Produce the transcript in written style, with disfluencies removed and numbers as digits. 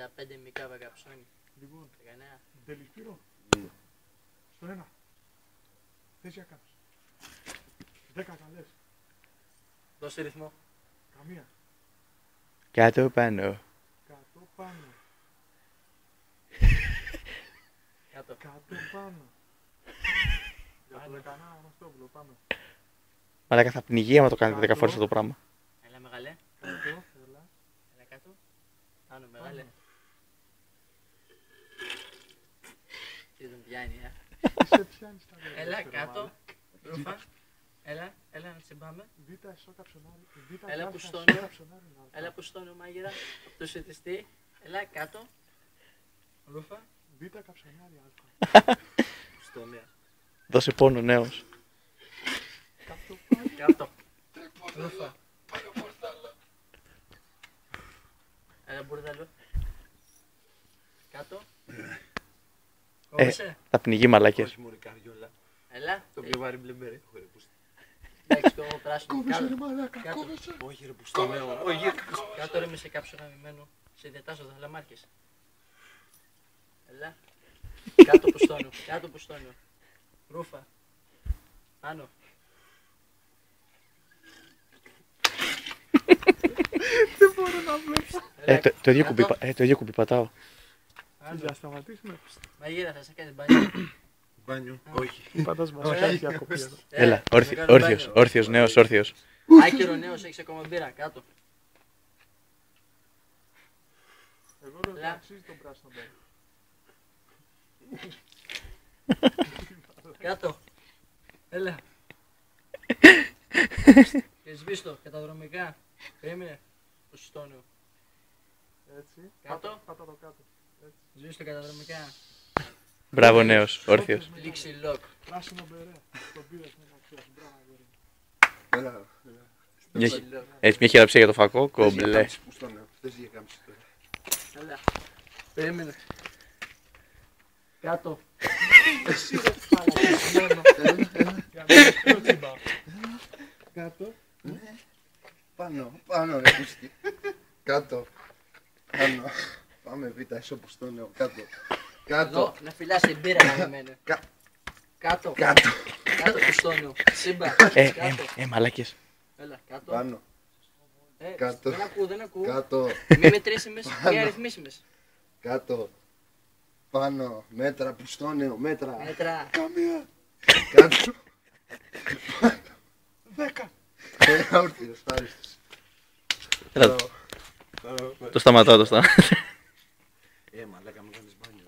5 μικρά βαγαψώνει. Λοιπόν, 19. τέλεις πύρο. Στο 1. Θέση έκανες. 10 καλές. Δώσε ρυθμό. Καμία. Κάτω πάνω. Κάτω πάνω. Κάτω. Κάτω πάνω. Για το δεκανά Αναστόπουλο, πάμε. Μαλάκα θα πνιγεί άμα το κάνετε 10 φορές αυτό το πράγμα. Έλα μεγάλε. Κάτω, έλα. Έλα κάτω. Πάνω μεγάλε. Τι τον πιάνει, Σε πιάνεις τα παιδιά. Έλα κάτω. Ρούφα. Έλα να τσιμπάμε. Β' εσώ καψονάρι. Έλα που στώνω. Έλα που στώνω μάγειρα. Από το σετιστή. Έλα κάτω. Ρούφα. Β' καψονάρι α. Στώνια. Δώσε πόνο νέος. Κάτω πάνω. Κάτω. Ρούφα. Έλα μπουρδαλό. Κάτω. Κόβεσαι. Θα πνιγεί μαλάκες. Όχι μωρέ καριόλα. Έλα. Το πιο βάρη μπλεμπέρι. Όχι ρε πούστη. Εντάξει το πράσινο. Κόβεσαι ρε μαλάκα, Κάτω. κόβεσαι. Όχι ρε πούστη νέο. Όχι. Κάτω ρε με σε κάψω γαμημένο. Σε διατάσσω τα χαλαμάρκες. Έλα. Κάτω που στώνω. Κάτω που στώνω. Ρούφα. Πάνω. Δεν μπορώ να βλέπω. Το ίδιο κουμπί πατάω. Πάνω. Για σταματήσουμε. Μαγείρα θα σε κάνεις μπάνιο. Μπάνιο. Όχι. Πατάς μασάκι διακοπή εδώ. Έλα, να κάνεις όρθιος, μπάνιο. όρθιος, νέος, όρθιος. Άκυρο νέος, έχεις ακόμα μπύρα. Κάτω. Εγώ λέω ότι Έλα. αξίζει τον πράσινο μπέρι. Κάτω. Έλα. Και σβήστο, καταδρομικά. Περίμενε. Το στώνω. Έτσι. Κάτω. Πάτα το κάτω. Έτσι. Σβήστο καταδρομικά. Μπράβο νέος, όρθιος. Λήξη lock. Πράσινο μπερέ. Τον πήρες με να ξέρεις. Μπράβο αγόρι. Έλα. Μια- Λήξη lock. Έτσι μια χειραψία για το φακό, κομπλέ. Πούστο νέο. Θες για κάμψη τώρα. Έλα. Περίμενε. Κάτω. Εσύ ρε παλακισμένο. Για να μην τσιμπά. Κάτω. Πάνω ρε πούστη. Κάτω. Πάνω. Πάμε β' εσώ πούστο νέο. Κάτω. Κάτω. Εδώ, να φυλάς την μπύρα γαμημένο. Κα- Κάτω. Κάτω. Κάτω που στώνω. Σύμπα. Κάτω. Μαλάκες. Έλα, κάτω. Πάνω. Κάτω. Δεν ακούω, δεν ακούω. Κάτω. Μη μετρήσιμες, μη αριθμίσιμες. Κάτω. Πάνω. Μέτρα πούστο νέο. Μέτρα. Μέτρα. Καμία. Κάτω. 10. Όρθιος. Ευχαριστώ. Το σταματάω, το σταματάω. Μαλάκα μου κάνεις μπάνιο.